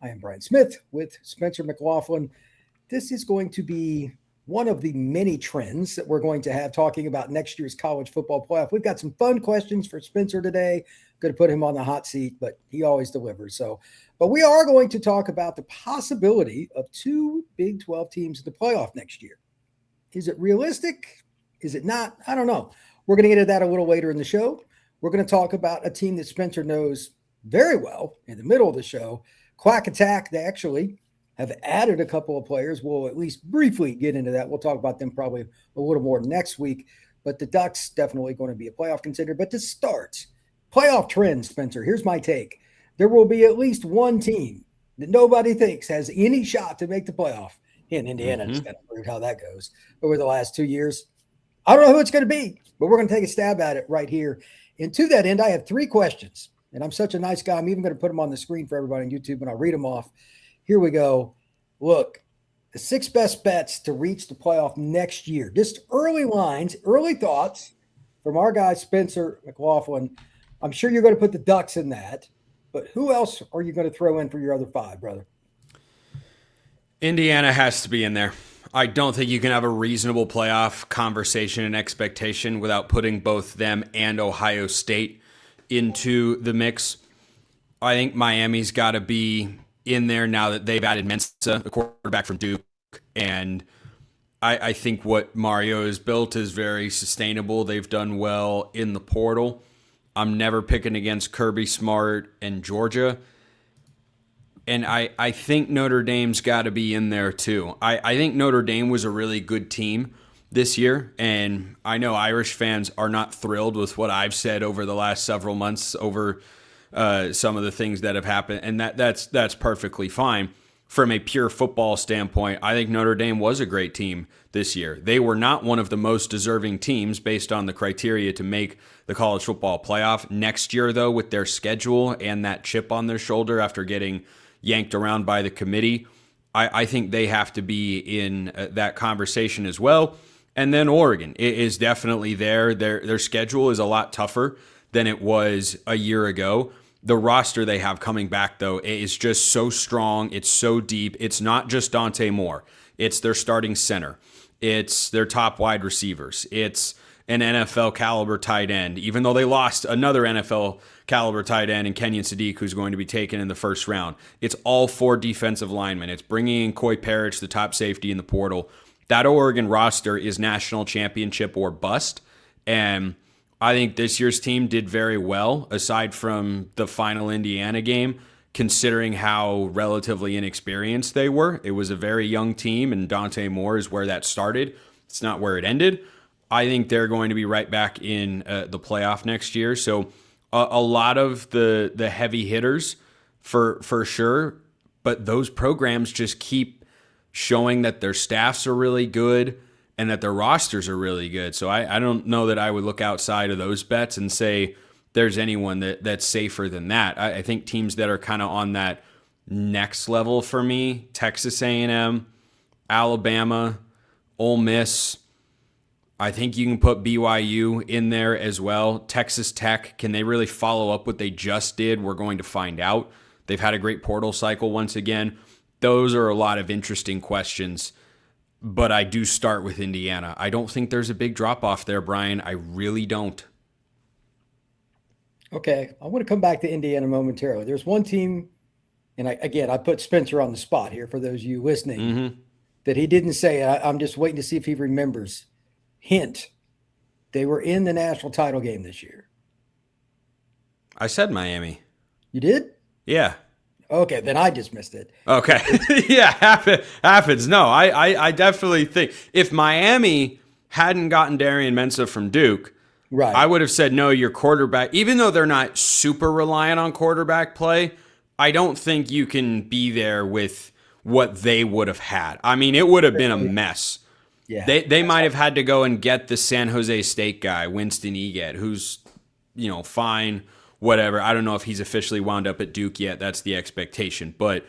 I am Brian Smith with Spencer McLaughlin. This is going to be one of the many trends that we're going to have talking about next year's college football playoff. We've got some fun questions for Spencer today. Going to put him on the hot seat, but he always delivers. But we are going to talk about the possibility of two Big 12 teams in the playoff next year. Is it realistic? Is it not? I don't know. We're going to get into that a little later in the show. We're going to talk about a team that Spencer knows very well in the middle of the show. Quack Attack, they actually have added a couple of players. We'll at least briefly get into that. We'll talk about them probably a little more next week. But the Ducks definitely going to be a playoff contender. But to start, playoff trends, Spencer, here's my take. There will be at least one team that nobody thinks has any shot to make the playoff. In Indiana, just got to prove how that goes over the last 2 years. I don't know who it's going to be, but we're going to take a stab at it right here. And to that end, I have three questions. And I'm such a nice guy, I'm even going to put them on the screen for everybody on YouTube, and I'll read them off. Here we go. Look, the 6 best bets to reach the playoff next year. Just early lines, early thoughts from our guy, Spencer McLaughlin. I'm sure you're going to put the Ducks in that, but who else are you going to throw in for your other 5, brother? Indiana has to be in there. I don't think you can have a reasonable playoff conversation and expectation without putting both them and Ohio State into the mix. I think Miami's got to be in there now that they've added Mensa, the quarterback from Duke. And I think what Mario has built is very sustainable. They've done well in the portal. I'm never picking against Kirby Smart and Georgia. And I think Notre Dame's got to be in there too. I think Notre Dame was a really good team this year, and I know Irish fans are not thrilled with what I've said over the last several months over some of the things that have happened, and that's perfectly fine. From a pure football standpoint, I think Notre Dame was a great team this year. They were not one of the most deserving teams based on the criteria to make the college football playoff. Next year, though, with their schedule and that chip on their shoulder after getting yanked around by the committee, I think they have to be in that conversation as well. And then Oregon is definitely there. Their schedule is a lot tougher than it was a year ago. The roster they have coming back, though, is just so strong. It's so deep. It's not just Dante Moore. It's their starting center. It's their top wide receivers. It's an NFL caliber tight end, even though they lost another NFL caliber tight end in Kenyon Sadiq, who's going to be taken in the first round. It's all 4 defensive linemen. It's bringing in Coy Parrish, the top safety in the portal. That Oregon roster is national championship or bust. And I think this year's team did very well, aside from the final Indiana game, considering how relatively inexperienced they were. It was a very young team, and Dante Moore is where that started. It's not where it ended. I think they're going to be right back in the playoff next year. So a lot of the heavy hitters for sure, but those programs just keep showing that their staffs are really good and that their rosters are really good. So I don't know that I would look outside of those bets and say there's anyone that's safer than that. I think teams that are kind of on that next level for me, Texas A&M, Alabama, Ole Miss. I think you can put BYU in there as well. Texas Tech, can they really follow up what they just did? We're going to find out. They've had a great portal cycle once again. Those are a lot of interesting questions, but I do start with Indiana. I don't think there's a big drop-off there, Brian. I really don't. Okay, I want to come back to Indiana momentarily. There's one team, and I put Spencer on the spot here for those of you listening, that he didn't say. I'm just waiting to see if he remembers. Hint, they were in the national title game this year. I said Miami. You did? Yeah. Okay, then I just missed it. Okay. Yeah, happens. No, I definitely think if Miami hadn't gotten Darian Mensah from Duke, right, I would have said, no, your quarterback, even though they're not super reliant on quarterback play, I don't think you can be there with what they would have had. I mean, it would have been a mess. Yeah, they might have had to go and get the San Jose State guy, Winston Eget, who's, fine, whatever. I don't know if he's officially wound up at Duke yet. That's the expectation. But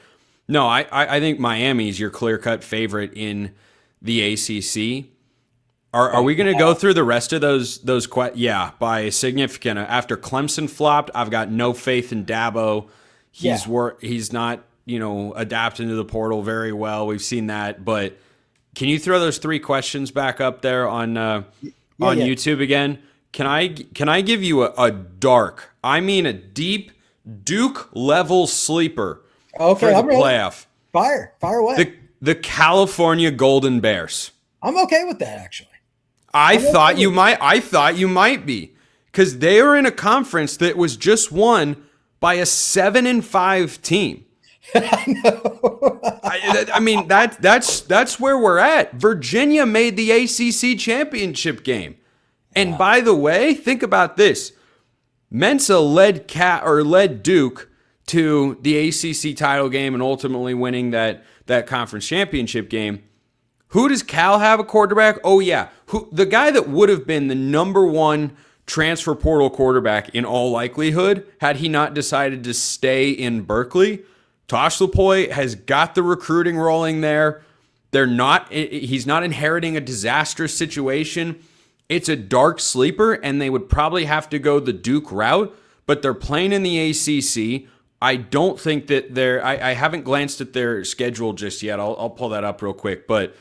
no, I think Miami's your clear-cut favorite in the ACC. Are we going to go through the rest of those? Yeah, by significant. After Clemson flopped, I've got no faith in Dabo. He's not adapt into the portal very well. We've seen that. But can you throw those 3 questions back up there on Yeah. YouTube again? Can I give you a dark, I mean a deep Duke level sleeper Okay, for the I'm ready. playoff? Fire away. The California Golden Bears. I'm okay with that, actually. I thought you might be, because they are in a conference that was just won by a 7-5 team. I know. I mean that's where we're at. Virginia made the ACC championship game, and by the way, think about this: Mensa led Duke to the ACC title game and ultimately winning that conference championship game. Who does Cal have a quarterback? Oh yeah, the guy that would have been the number 1 transfer portal quarterback in all likelihood had he not decided to stay in Berkeley. Tosh Lupoi has got the recruiting rolling there. He's not inheriting a disastrous situation. It's a dark sleeper, and they would probably have to go the Duke route, but they're playing in the ACC. I don't think that I haven't glanced at their schedule just yet. I'll pull that up real quick. But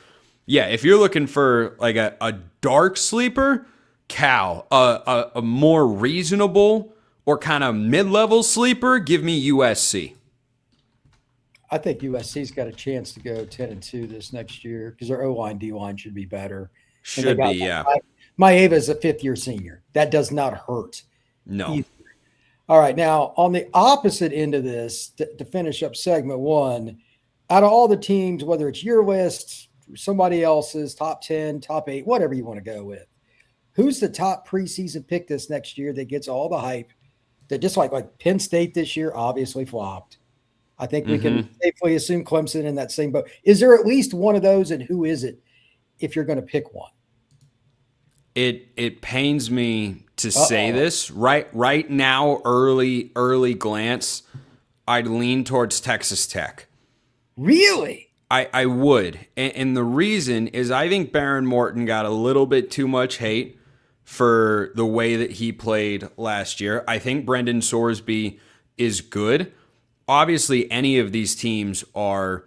yeah, if you're looking for like a dark sleeper, Cal, a more reasonable or kind of mid-level sleeper, give me USC. I think USC's got a chance to go 10-2 this next year because their O-line, D-line should be better. Should be, yeah. Maeva's a 5th-year senior. That does not hurt. No. Either. All right, now on the opposite end of this, to finish up segment 1, out of all the teams, whether it's your list, somebody else's, top 10, top 8, whatever you want to go with, who's the top preseason pick this next year that gets all the hype? That just like Penn State this year obviously flopped. I think we can safely assume Clemson in that same boat. Is there at least one of those, and who is it if you're going to pick one? It pains me to say this. Right now, early glance, I'd lean towards Texas Tech. Really? I would. And the reason is I think Baron Morton got a little bit too much hate for the way that he played last year. I think Brendan Sorsby is good. Obviously, any of these teams are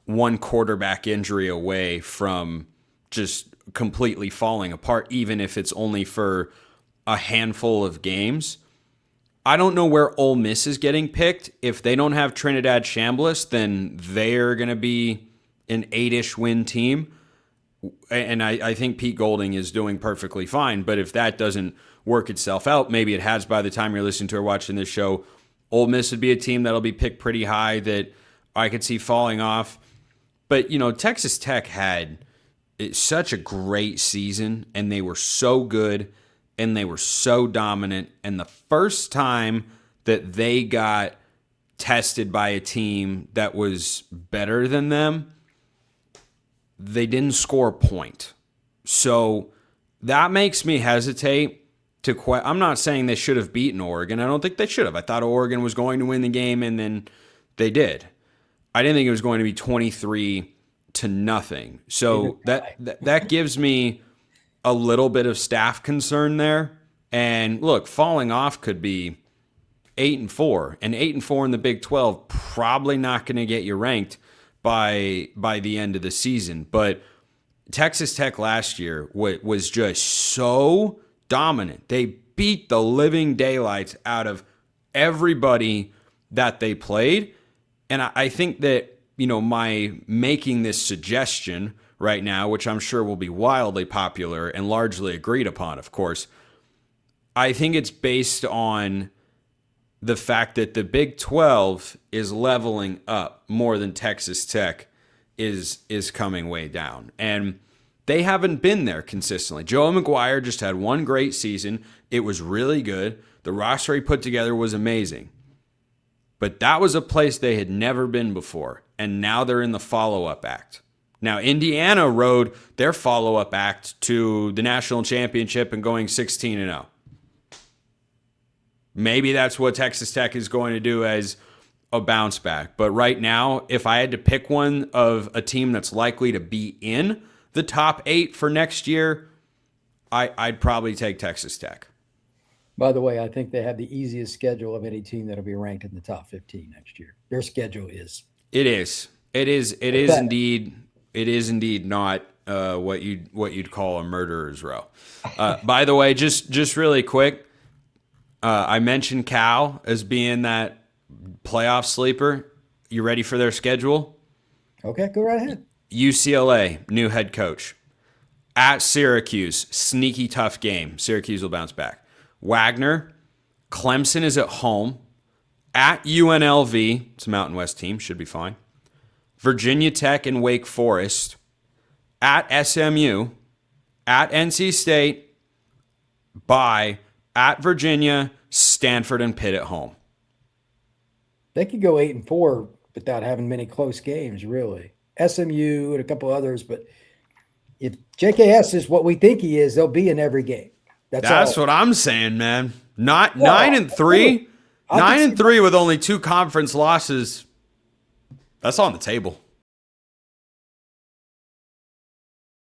one quarterback injury away from just completely falling apart, even if it's only for a handful of games. I don't know where Ole Miss is getting picked. If they don't have Trinidad Chambliss, then they're going to be an 8-ish win team. And I think Pete Golding is doing perfectly fine. But if that doesn't work itself out, maybe it has by the time you're listening to or watching this show, Ole Miss would be a team that'll be picked pretty high that I could see falling off. But, Texas Tech had such a great season, and they were so good, and they were so dominant. And the first time that they got tested by a team that was better than them, they didn't score a point. So that makes me hesitate. I'm not saying they should have beaten Oregon. I don't think they should have. I thought Oregon was going to win the game, and then they did. I didn't think it was going to be 23-0. So that gives me a little bit of staff concern there. And look, falling off could be 8-4, and 8-4 in the Big 12 probably not going to get you ranked by the end of the season. But Texas Tech last year was just so dominant. They beat the living daylights out of everybody that they played. And I think that, my making this suggestion right now, which I'm sure will be wildly popular and largely agreed upon, of course, I think it's based on the fact that the Big 12 is leveling up more than Texas Tech is coming way down. And they haven't been there consistently. Joey McGuire just had one great season. It was really good. The roster he put together was amazing. But that was a place they had never been before. And now they're in the follow-up act. Now, Indiana rode their follow-up act to the national championship and going 16-0. Maybe that's what Texas Tech is going to do as a bounce back. But right now, if I had to pick one of a team that's likely to be in the top 8 for next year, I'd probably take Texas Tech. By the way, I think they have the easiest schedule of any team that'll be ranked in the top 15 next year. Their schedule is It is. It is. It is indeed. It is indeed not what you'd call a murderer's row. By the way, just really quick, I mentioned Cal as being that playoff sleeper. You ready for their schedule? Okay, go right ahead. UCLA, new head coach. At Syracuse, sneaky tough game. Syracuse will bounce back. Wagner, Clemson is at home. At UNLV, it's a Mountain West team, should be fine. Virginia Tech and Wake Forest. At SMU. At NC State. Bye. At Virginia, Stanford and Pitt at home. They could go 8-4 without having many close games, really. SMU and a couple others, but if JKS is what we think he is, they'll be in every game. That's what I'm saying, man. Not 9-3. 9-3 with only 2 conference losses. That's on the table.